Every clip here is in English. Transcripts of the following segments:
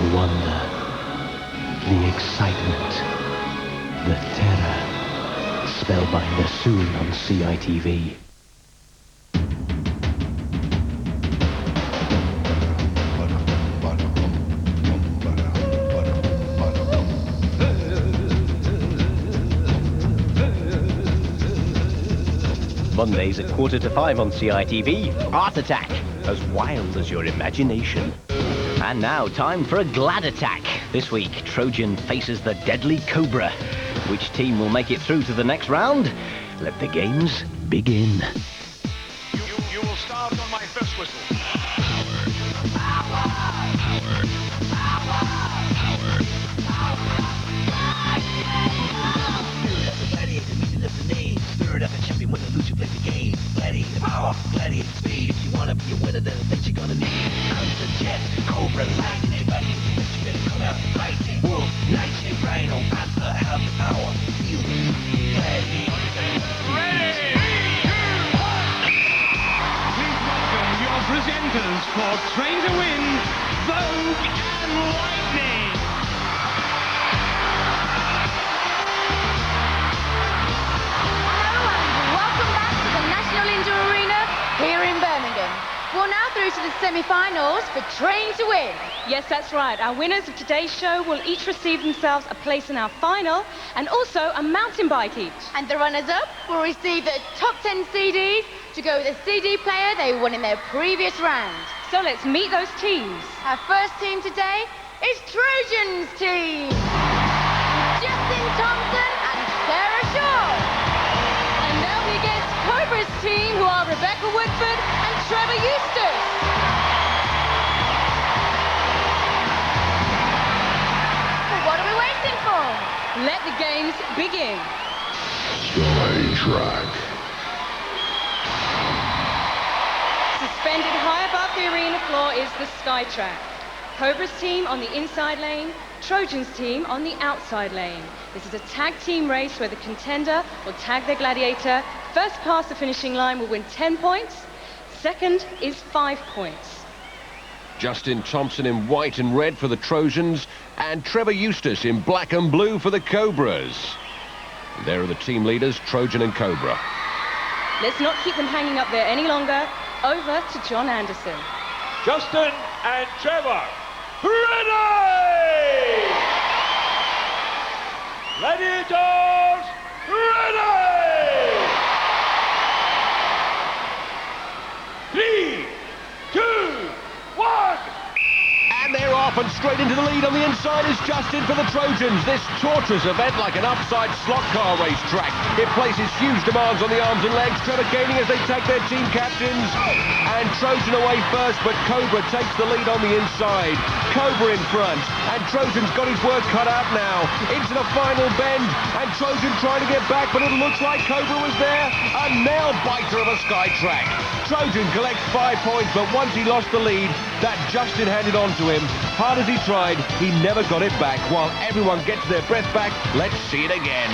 The wonder, the excitement, the terror. Spellbinder soon on CITV. Mondays at 5:15 on CITV. Heart Attack, as wild as your imagination. And now, time for a Glad Attack. This week, Trojan faces the deadly Cobra. Which team will make it through to the next round? Let the games begin. You will start on my first whistle. Gladiator speed. If you wanna be a winner, then I think you're gonna need the jet, Cobra, lightning, everybody, you better come out fighting. Wolf, nightshade, rhino, panther, half the hour. Feel Gladiators. Ready! 3, 2, 1! Please welcome your presenters for Train to Win, Vogue and Lightning. Here in Birmingham. We're now through to the semi-finals for Train to Win. Yes, that's right. Our winners of today's show will each receive themselves a place in our final and also a mountain bike each. And the runners-up will receive the top 10 CDs to go with the CD player they won in their previous round. So let's meet those teams. Our first team today is Trojan's team. Justin Thompson and Sarah Shaw. And they'll be against Cobra's team, who are Rebecca Woodford and Trevor Eustace. But what are we waiting for? Let the games begin. Track. Suspended high above the arena floor is the Sky Track. Cobra's team on the inside lane, Trojan's team on the outside lane. This is a tag team race where the contender will tag their gladiator. First past the finishing line will win 10 points. Second is 5 points. Justin Thompson in white and red for the Trojans, and Trevor Eustace in black and blue for the Cobras. There are the team leaders, Trojan and Cobra. Let's not keep them hanging up there any longer. Over to John Anderson. Justin and Trevor, ready! Gladiators, ready! 3, 2, 1! And they're off and straight into the lead. On the inside is Justin for the Trojans. This torturous event like an upside slot car race track. It places huge demands on the arms and legs. Trevor gaining as they tag their team captains. And Trojan away first, but Cobra takes the lead on the inside. Cobra in front, and Trojan's got his work cut out now. Into the final bend, and Trojan trying to get back, but it looks like Cobra was there. A nail-biter of a Sky Track. Trojan collects 5 points, but once he lost the lead, that Justin handed on to him. Hard as he tried, he never got it back. While everyone gets their breath back, let's see it again.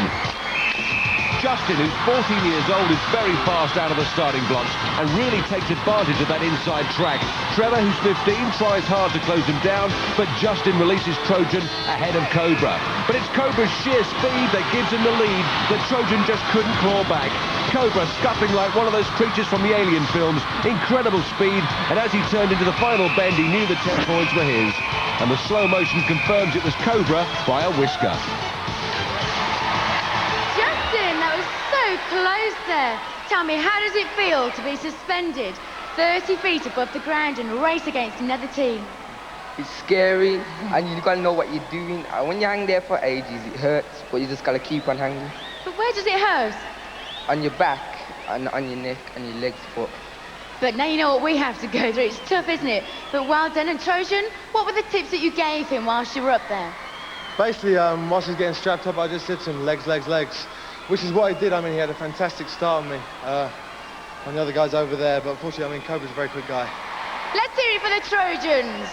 Justin, who's 14 years old, is very fast out of the starting blocks and really takes advantage of that inside track. Trevor, who's 15, tries hard to close him down, but Justin releases Trojan ahead of Cobra. But it's Cobra's sheer speed that gives him the lead. The Trojan just couldn't claw back. Cobra scuffing like one of those creatures from the Alien films. Incredible speed, and as he turned into the final bend, he knew the 10 points were his. And the slow motion confirms it was Cobra by a whisker. Close there. Tell me, how does it feel to be suspended 30 feet above the ground and race against another team? It's scary, and you gotta know what you're doing. And when you hang there for ages, it hurts, but you just gotta keep on hanging. But where does it hurt? On your back, and on your neck, and your legs, foot. But now you know what we have to go through. It's tough, isn't it? But well done. And Trojan, what were the tips that you gave him whilst you were up there? Basically, whilst he was getting strapped up, I just said to him, legs, legs, legs. Which is what he did. I mean, he had a fantastic start on me. And the other guys over there, but unfortunately, I mean, Cobra's a very quick guy. Let's hear it for the Trojans.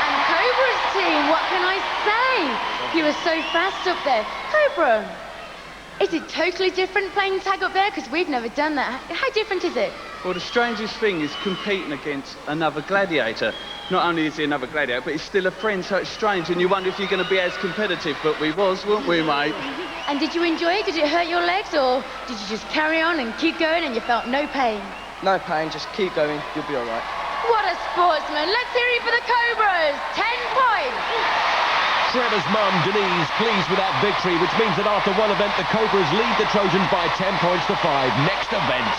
And Cobra's team, what can I say? You were so fast up there. Cobra, is it totally different playing tag up there? Because we've never done that. How different is it? Well, the strangest thing is competing against another gladiator. Not only is he another gladiator, but he's still a friend, so it's strange, and you wonder if you're going to be as competitive, but we was, weren't we, mate? And did you enjoy it? Did it hurt your legs, or did you just carry on and keep going and you felt no pain? No pain, just keep going, you'll be all right. What a sportsman. Let's hear it for the Cobras. 10 points. Trevor's mum, Denise, pleased with that victory, which means that after one event, the Cobras lead the Trojans by 10 points to 5. Next event.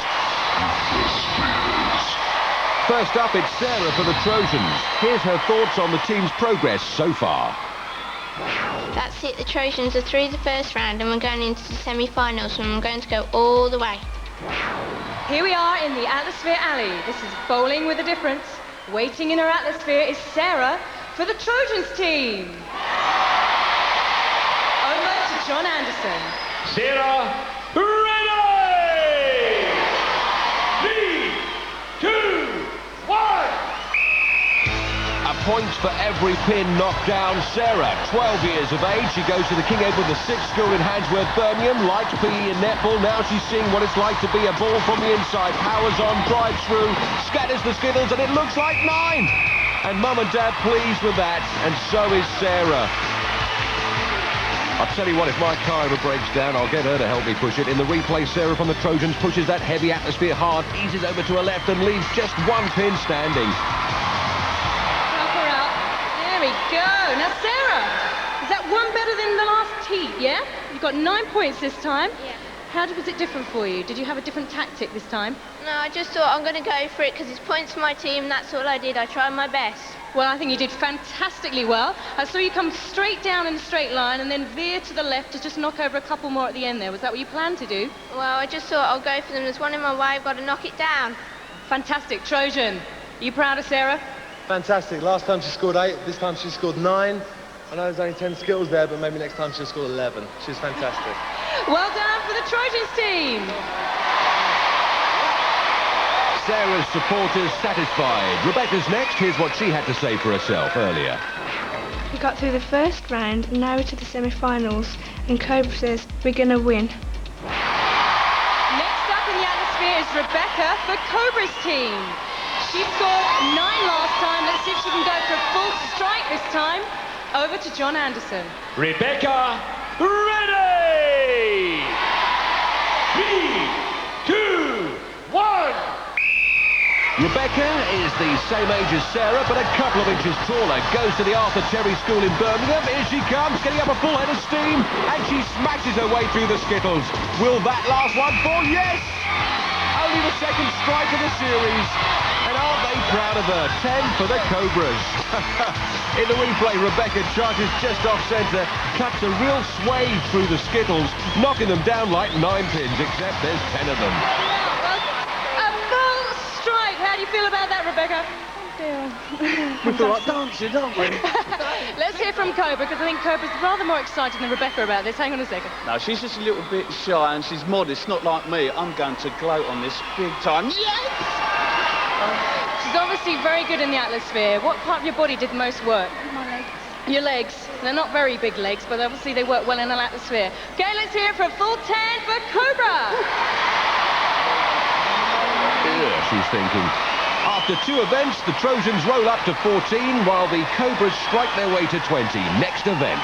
First up, it's Sarah for the Trojans. Here's her thoughts on the team's progress so far. That's it, the Trojans are through the first round and we're going into the semi-finals and we're going to go all the way. Here we are in the Atmosphere Alley. This is bowling with a difference. Waiting in her atmosphere is Sarah for the Trojans team. Over to John Anderson. Sarah, ready! 3, 2, 1! A point for every pin knocked down. Sarah, 12 years of age. She goes to the King Edward VI School in Handsworth, Birmingham. Liked PE and netball. Now she's seeing what it's like to be a ball from the inside. Powers on, drives through, scatters the skittles, and it looks like 9. And Mum and Dad pleased with that, and so is Sarah. I'll tell you what, if my car ever breaks down, I'll get her to help me push it. In the replay, Sarah from the Trojans pushes that heavy atmosphere hard, eases over to her left, and leaves just one pin standing. Help her out. There we go. Now, Sarah, is that one better than the last heat, yeah? You got 9 points this time. Yeah. How was it different for you? Did you have a different tactic this time? No, I just thought I'm going to go for it because it's points for my team. That's all I did. I tried my best. Well, I think you did fantastically well. I saw you come straight down in a straight line and then veer to the left to just knock over a couple more at the end there. Was that what you planned to do? Well, I just thought I'll go for them. There's one in my way. I've got to knock it down. Fantastic. Trojan, are you proud of Sarah? Fantastic. Last time she scored 8, this time she scored 9. I know there's only 10 skills there, but maybe next time she'll score 11. She's fantastic. Well done for the Trojans team. Sarah's supporters satisfied. Rebecca's next. Here's what she had to say for herself earlier. We got through the first round, and now we're to the semi-finals, and Cobra says we're going to win. Next up in the atmosphere is Rebecca for Cobra's team. She scored 9 last time. Let's see if she can go for a full strike this time. Over to John Anderson. Rebecca, ready! 3, 2, 1! Rebecca is the same age as Sarah, but a couple of inches taller. Goes to the Arthur Terry School in Birmingham. Here she comes, getting up a full head of steam, and she smashes her way through the skittles. Will that last one fall? Yes! Only the second strike of the series. And aren't they proud of her? 10 for the Cobras. In the replay, Rebecca charges just off centre, cuts a real swathe through the skittles, knocking them down like 9 pins, except there's 10 of them. A full strike. How do you feel about that, Rebecca? We feel like dancing, don't we? Let's hear from Cobra, because I think Cobra's rather more excited than Rebecca about this. Hang on a second. No, she's just a little bit shy and she's modest, not like me. I'm going to gloat on this big time. Yes! She's obviously very good in the atmosphere. What part of your body did the most work? My legs. Your legs. They're not very big legs, but obviously they work well in an atmosphere. Okay, let's hear it for a full 10 for Cobra. Yeah, she's thinking. After 2 events, the Trojans roll up to 14, while the Cobras strike their way to 20. Next event.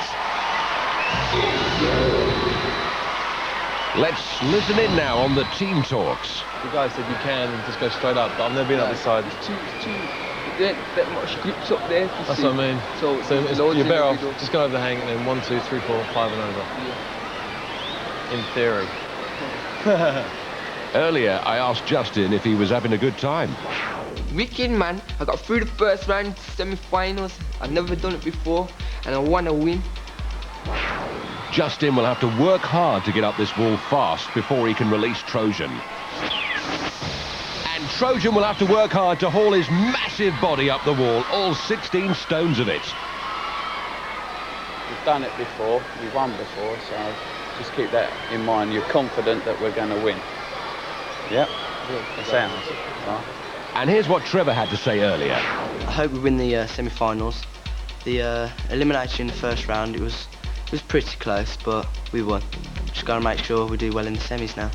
Let's listen in now on the team talks. You guys said you can just go straight up, but I've never been up this side. There ain't that much grips up there. That's what I mean. So you're better off just go over the hang and then 1, 2, 3, 4, 5 and over. Yeah. In theory. Earlier, I asked Justin if he was having a good time. Wicked, man. I got through the first round, semi-finals. I've never done it before, and I want to win. Justin will have to work hard to get up this wall fast before he can release Trojan. And Trojan will have to work hard to haul his massive body up the wall, all 16 stones of it. We've done it before, we've won before, so just keep that in mind. You're confident that we're going to win. Yep, it sounds. Right. And here's what Trevor had to say earlier. I hope we win the semi-finals. The elimination in the first round, it was pretty close, but we won. Just got to make sure we do well in the semis now.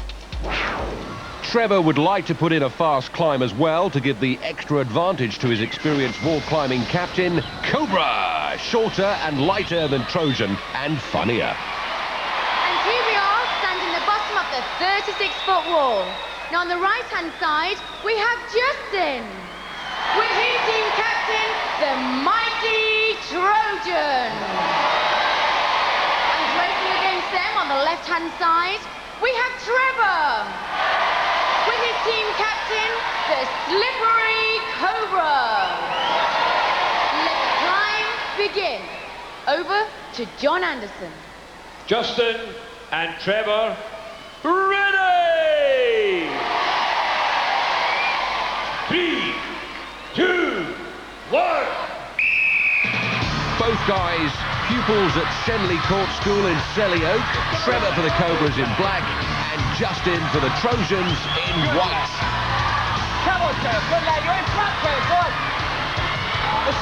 Trevor would like to put in a fast climb as well to give the extra advantage to his experienced wall climbing captain, Cobra. Shorter and lighter than Trojan and funnier. And here we are, standing at the bottom of the 36-foot wall. Now on the right-hand side, we have Justin. With his team captain, the mighty Trojan. And racing against them on the left-hand side, we have Trevor. With his team captain, the slippery Cobra. Let the climb begin. Over to John Anderson. Justin and Trevor, ready! 3, 2, 1. Both guys, pupils at Shenley Court School in Selly Oak. Trevor for the Cobras in black and Justin for the Trojans in white. Come on, Trevor. Good lad. You're in front, Trevor. Go on.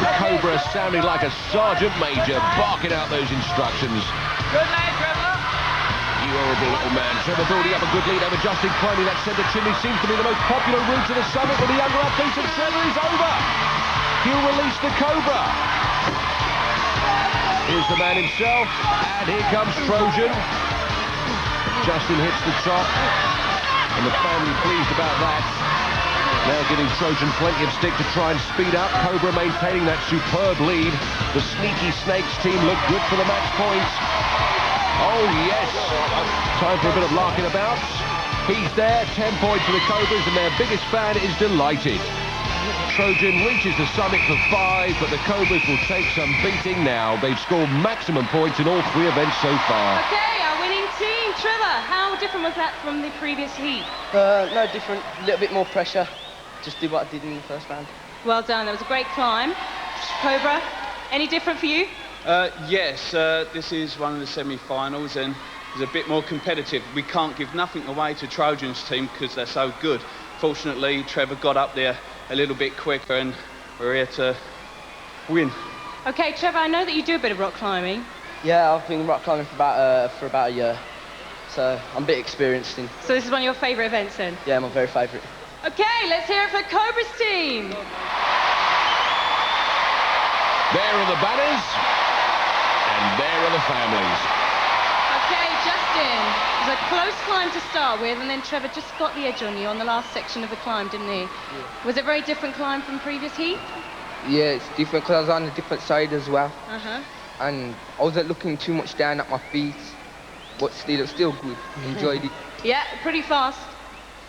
The Cobra sounding like a sergeant major, barking out those instructions. Good lad, Trevor. You horrible little man. Trevor building up a good lead over Justin, climbing that centre chimney. Seems to be the most popular route to the summit with the younger athletes, and Trevor is over. He'll release the Cobra. Here's the man himself, and here comes Trojan. Justin hits the top, and the family pleased about that. Now giving Trojan plenty of stick to try and speed up. Cobra maintaining that superb lead. The Sneaky Snakes team look good for the match points. Oh yes, time for a bit of larking about. He's there, 10 points for the Cobras, and their biggest fan is delighted. Trojan reaches the summit for 5, but the Cobras will take some beating now. They've scored maximum points in all 3 events so far. Okay, our winning team, Trevor. How different was that from the previous heat? No different, a little bit more pressure. Just did what I did in the first round. Well done, that was a great climb. Cobra, any different for you? Yes, this is one of the semi-finals and it's a bit more competitive. We can't give nothing away to Trojan's team because they're so good. Fortunately, Trevor got up there a little bit quicker and we're here to win. Okay, Trevor, I know that you do a bit of rock climbing. Yeah, I've been rock climbing for about a year. So I'm a bit experienced in. So this is one of your favourite events then? Yeah, my very favourite. Okay, let's hear it for Cobra's team. There are the banners, and there are the families. Okay, Justin, it was a close climb to start with, and then Trevor just got the edge on you on the last section of the climb, didn't he? Yeah. Was it a very different climb from previous heat? Yeah, it's different because I was on a different side as well. Uh-huh. And I wasn't looking too much down at my feet, but still, it was still good. Enjoyed it. Yeah, pretty fast.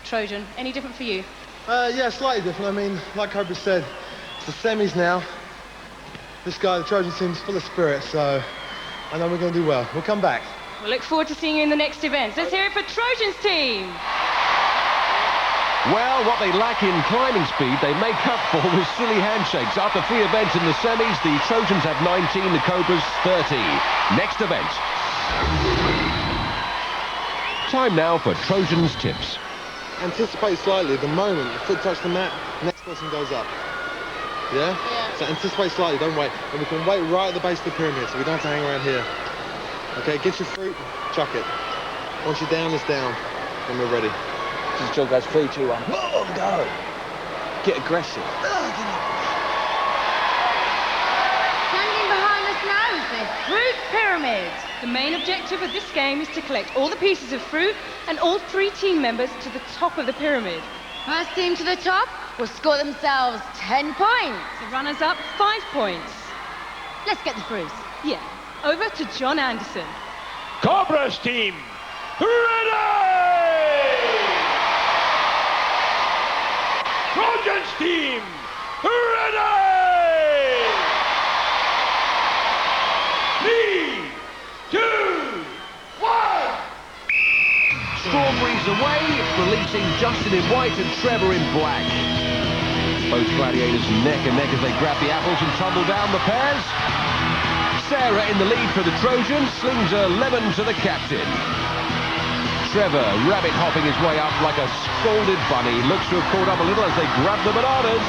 Trojan, any different for you? Yeah, slightly different. I mean, like Cobra said, it's the semis now. This guy, the Trojan team's full of spirit, so I know we're going to do well. We'll come back. We'll look forward to seeing you in the next events. Let's hear it for Trojan's team. Well, what they lack in climbing speed, they make up for with silly handshakes. After 3 events in the semis, the Trojans have 19, the Cobras 30. Next event. Time now for Trojans tips. Anticipate slightly. The moment the foot touches the mat, next person goes up. Yeah? So anticipate slightly, don't wait. And we can wait right at the base of the pyramid, so we don't have to hang around here. Okay, get your fruit, chuck it. Once you're down, it's down. Then we're ready. This jog goes 3, 2, 1. Boom, go. Get aggressive. Standing behind us now is the fruit pyramid. The main objective of this game is to collect all the pieces of fruit and all 3 team members to the top of the pyramid. First team to the top will score themselves 10 points. The runners-up, 5 points. Let's get the fruit. Yeah. Over to John Anderson. Cobra's team, ready! Trojans team, ready! 3, 2, 1! Strawberries away, releasing Justin in white and Trevor in black. Both gladiators neck and neck as they grab the apples and tumble down the pears. Sarah in the lead for the Trojans, slings a lemon to the captain. Trevor rabbit hopping his way up like a scalded bunny, looks to have caught up a little as they grab the bananas.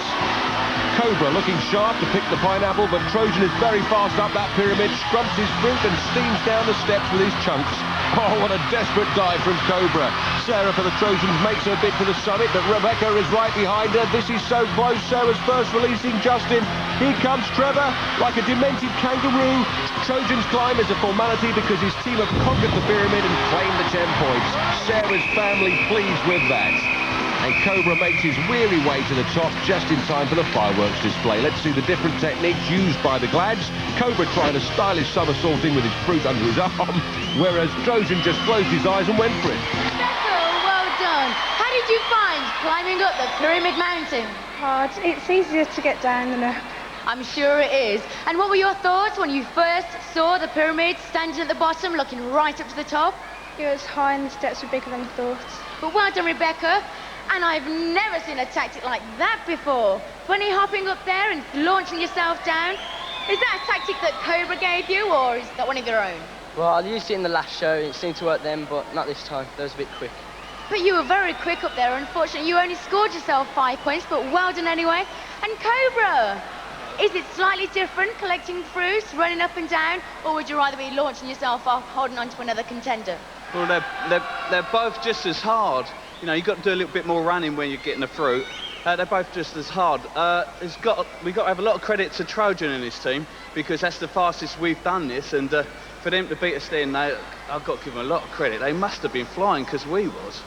Cobra looking sharp to pick the pineapple, but Trojan is very fast up that pyramid, scrubs his fruit and steams down the steps with his chunks. Oh, what a desperate dive from Cobra. Sarah for the Trojans makes her bid for the summit, but Rebecca is right behind her. This is so close. Sarah's first releasing Justin. Here comes Trevor, like a demented kangaroo. Trojans climb is a formality because his team have conquered the pyramid and claimed the 10 points. Sarah's family pleased with that. And Cobra makes his weary way to the top just in time for the fireworks display. Let's see the different techniques used by the Glads. Cobra trying a stylish somersaulting with his fruit under his arm, whereas Trojan just closed his eyes and went for it. Rebecca, well done. How did you find climbing up the Pyramid Mountain? Hard. It's easier to get down than up. I'm sure it is. And what were your thoughts when you first saw the pyramid standing at the bottom, looking right up to the top? It was high and the steps were bigger than I thought. But well done, Rebecca. And I've never seen a tactic like that before. Bunny hopping up there and launching yourself down. Is that a tactic that Cobra gave you, or is that one of your own? Well, I used it in the last show. It seemed to work then, but not this time. That was a bit quick. But you were very quick up there. Unfortunately, you only scored yourself 5 points, but well done anyway. And Cobra, is it slightly different, collecting fruits, running up and down, or would you rather be launching yourself off, holding on to another contender? Well, they're both just as hard. You know, you've got to do a little bit more running when you're getting the fruit. They're both just as hard. We've got to have a lot of credit to Trojan and his team, because that's the fastest we've done this, and for them to beat us then, I've got to give them a lot of credit. They must have been flying, because we was.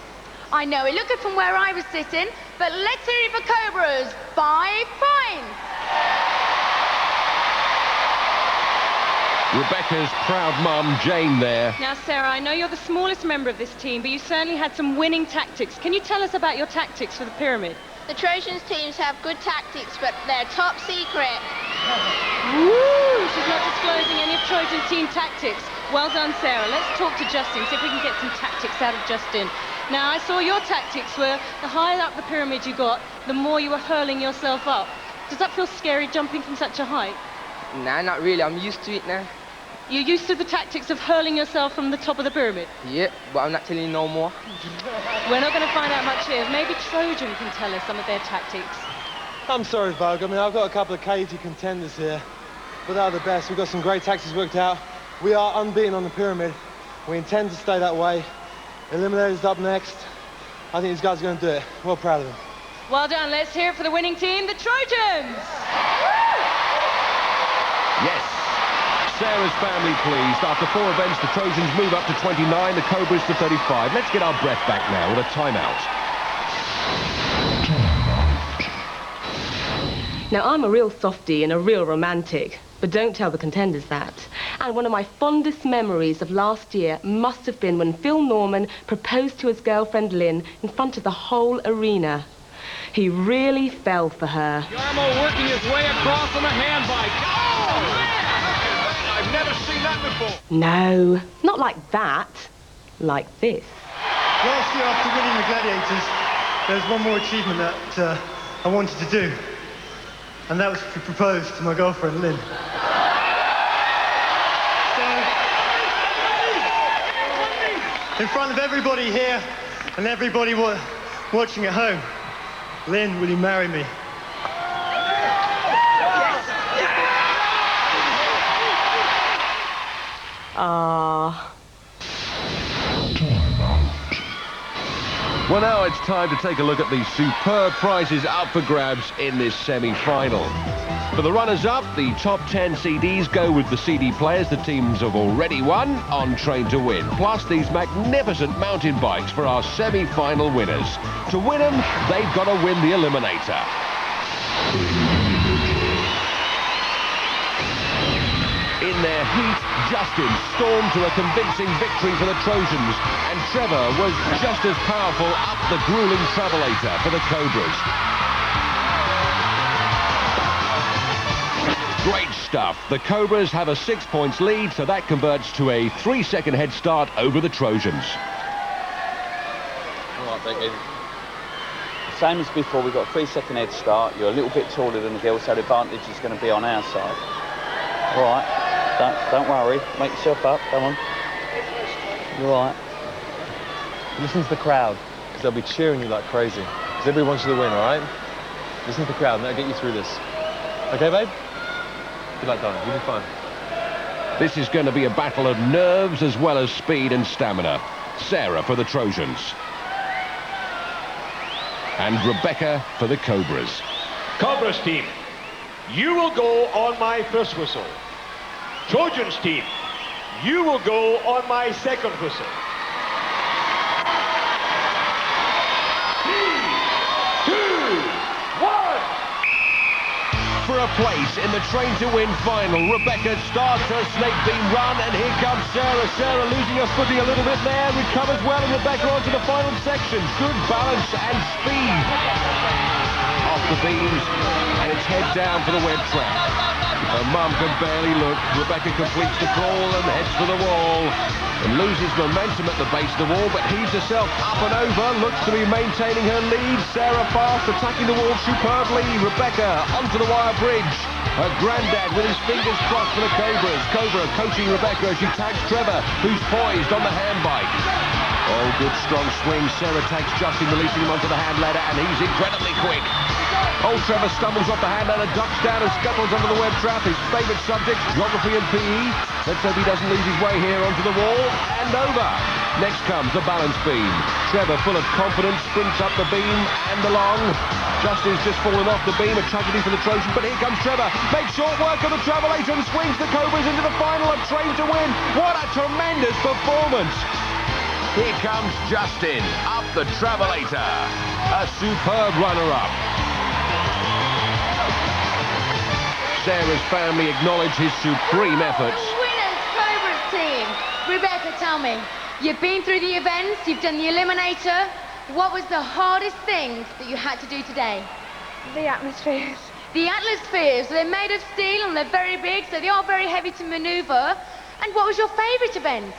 I know, it looked good from where I was sitting, but let's hear it for Cobra's 5 points. Rebecca's proud mum, Jane, there. Now, Sarah, I know you're the smallest member of this team, but you certainly had some winning tactics. Can you tell us about your tactics for the pyramid? The Trojans teams have good tactics, but they're top secret. Woo! She's not disclosing any of Trojan team tactics. Well done, Sarah. Let's talk to Justin, see if we can get some tactics out of Justin. Now, I saw your tactics were the higher up the pyramid you got, the more you were hurling yourself up. Does that feel scary, jumping from such a height? Nah, not really. I'm used to it now. You're used to the tactics of hurling yourself from the top of the pyramid? Yeah, but I'm not telling you no more. We're not going to find out much here. Maybe Trojan can tell us some of their tactics. I'm sorry, Vogue. I mean, I've got a couple of KT contenders here, but they're the best. We've got some great tactics worked out. We are unbeaten on the pyramid. We intend to stay that way. Eliminators up next. I think these guys are going to do it. Well proud of them. Well done. Let's hear it for the winning team, the Trojans. Yes. Sarah's family pleased. After 4 events, the Trojans move up to 29, the Cobras to 35. Let's get our breath back now with a timeout. Now, I'm a real softie and a real romantic, but don't tell the contenders that. And one of my fondest memories of last year must have been when Phil Norman proposed to his girlfriend Lynn in front of the whole arena. He really fell for her. Yarmo working his way across on the hand bike. Oh, man! I've never seen that before. No, not like that. Like this. Last year, after winning the Gladiators, there's one more achievement that I wanted to do. And that was to propose to my girlfriend, Lynn. So, in front of everybody here and everybody watching at home, Lynn, will you marry me? Well, now it's time to take a look at these superb prizes up for grabs in this semi-final. For the runners-up, the top 10 CDs go with the CD players the teams have already won on Train to Win. Plus these magnificent mountain bikes for our semi-final winners. To win them, they've got to win the Eliminator. In their heat, Justin stormed to a convincing victory for the Trojans, and Trevor was just as powerful up the grueling travelator for the Cobras. Great stuff. The Cobras have a 6 points lead, so that converts to a 3-second head start over the Trojans. All right, Becky. Same as before, we've got a 3-second head start. You're a little bit taller than the girls, so the advantage is going to be on our side. All right. Don't worry. Make yourself up. Come on. You're all right. Listen to the crowd, because they'll be cheering you like crazy. Because everybody wants you to win, all right? Listen to the crowd, and that'll get you through this. Okay, babe? Good luck, darling. You'll be fine. This is going to be a battle of nerves as well as speed and stamina. Sarah for the Trojans. And Rebecca for the Cobras. Cobras team, you will go on my first whistle. Trojans team, you will go on my second whistle. 3, 2, 1. For a place in the Train to Win final, Rebecca starts her snake beam run, and here comes Sarah. Sarah losing her footing a little bit there, recovers well, and Rebecca onto the final section. Good balance and speed. Off the beams, and it's head down for the web track. Her mum can barely look. Rebecca completes the crawl and heads for the wall, and loses momentum at the base of the wall, but heaves herself up and over, looks to be maintaining her lead. Sarah fast, attacking the wall superbly. Rebecca onto the wire bridge. Her granddad with his fingers crossed for the Cobras. Cobra coaching Rebecca as she tags Trevor, who's poised on the hand bike. Oh, good strong swing. Sarah tags Justin, releasing him onto the hand ladder, and he's incredibly quick. Old Trevor stumbles off the hand ladder, ducks down and scuttles onto the web trap. His favourite subjects, geography and PE. Let's hope he doesn't lose his way here onto the wall and over. Next comes the balance beam. Trevor, full of confidence, sprints up the beam and along. Justin's just fallen off the beam, a tragedy for the Trojans, but here comes Trevor. Makes short work of the Travelator and swings the Cobras into the final of Train to Win. What a tremendous performance. Here comes Justin, up the Travelator. A superb runner-up. Sarah's family acknowledge his supreme efforts. The winners, Cobras team. Rebecca, tell me, you've been through the events, you've done the Eliminator. What was the hardest thing that you had to do today? The atmospheres. The atmospheres. They're made of steel and they're very big, so they are very heavy to manoeuvre. And what was your favourite event?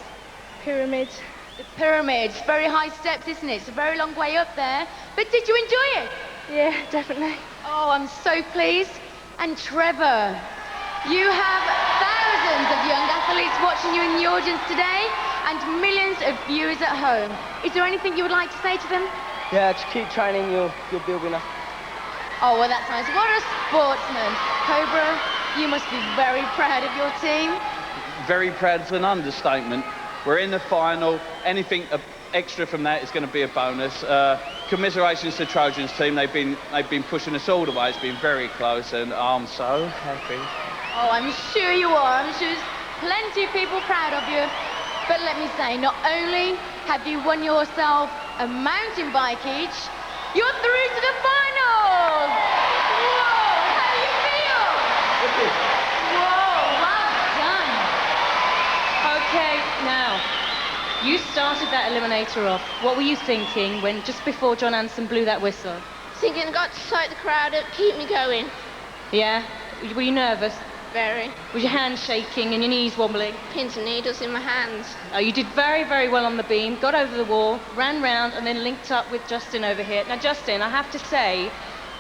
Pyramids. The pyramids. Very high steps, isn't it? It's a very long way up there. But did you enjoy it? Yeah, definitely. Oh, I'm so pleased. And Trevor, you have thousands of young athletes watching you in the audience today and millions of viewers at home. Is there anything you would like to say to them? Yeah, just keep training, you'll be a winner. Oh, well, that's nice. What a sportsman. Cobra, you must be very proud of your team. Very proud is an understatement. We're in the final. Anything extra from that is going to be a bonus. Commiserations to Trojans team. They've been pushing us all the way. It's been very close, and I'm so happy. Oh, I'm sure you are. I'm sure there's plenty of people proud of you. But let me say, not only have you won yourself a mountain bike each, you're through to the finals! Whoa, how do you feel? Whoa, well done. Okay, now, you started that Eliminator off. What were you thinking when, just before John Anson blew that whistle? Thinking I got to psych the crowd up, keep me going. Yeah? Were you nervous? Very. Was your hands shaking and your knees wobbling? Pins and needles in my hands. Oh, you did very, very well on the beam, got over the wall, ran round and then linked up with Justin over here. Now, Justin, I have to say,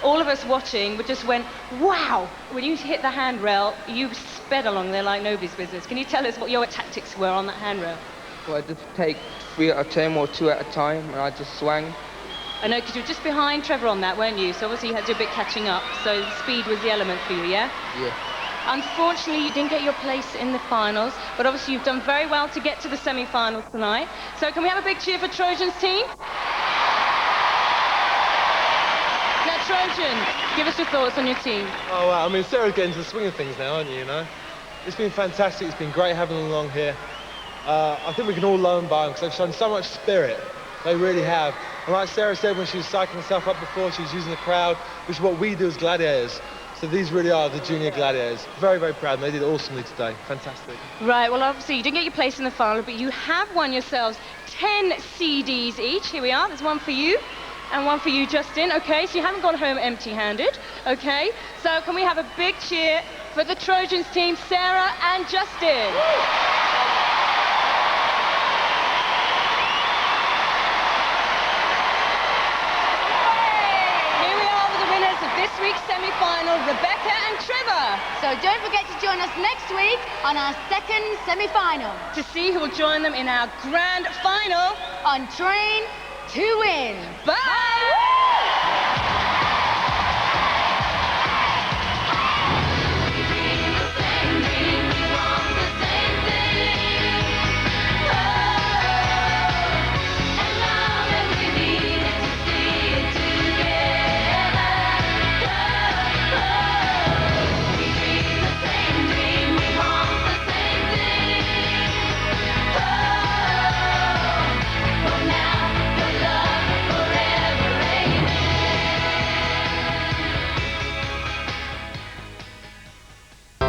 all of us watching just went, wow! When you hit the handrail, you sped along there like nobody's business. Can you tell us what your tactics were on that handrail? Well, I just take 3 at a time or 2 at a time, and I just swang. I know, because you were just behind Trevor on that, weren't you? So obviously you had to do a bit catching up. So the speed was the element for you, yeah? Yeah. Unfortunately, you didn't get your place in the finals, but obviously you've done very well to get to the semi-finals tonight. So can we have a big cheer for Trojans team? Now, Trojans, give us your thoughts on your team. Oh, wow. I mean, Sarah's getting to the swing of things now, aren't you, you know? It's been fantastic. It's been great having them along here. I think we can all learn by them because they've shown so much spirit. They really have. And like Sarah said when she was psyching herself up before, she was using the crowd, which is what we do as gladiators. So these really are the junior gladiators. Very, very proud, and they did awesomely today. Fantastic. Right, well, obviously, you didn't get your place in the final, but you have won yourselves 10 CDs each. Here we are. There's one for you and one for you, Justin. OK, so you haven't gone home empty-handed. OK, so can we have a big cheer for the Trojans team, Sarah and Justin? This week's semi-final, Rebecca and Trevor. So don't forget to join us next week on our second semi-final. To see who will join them in our grand final on Train to Win. Bye!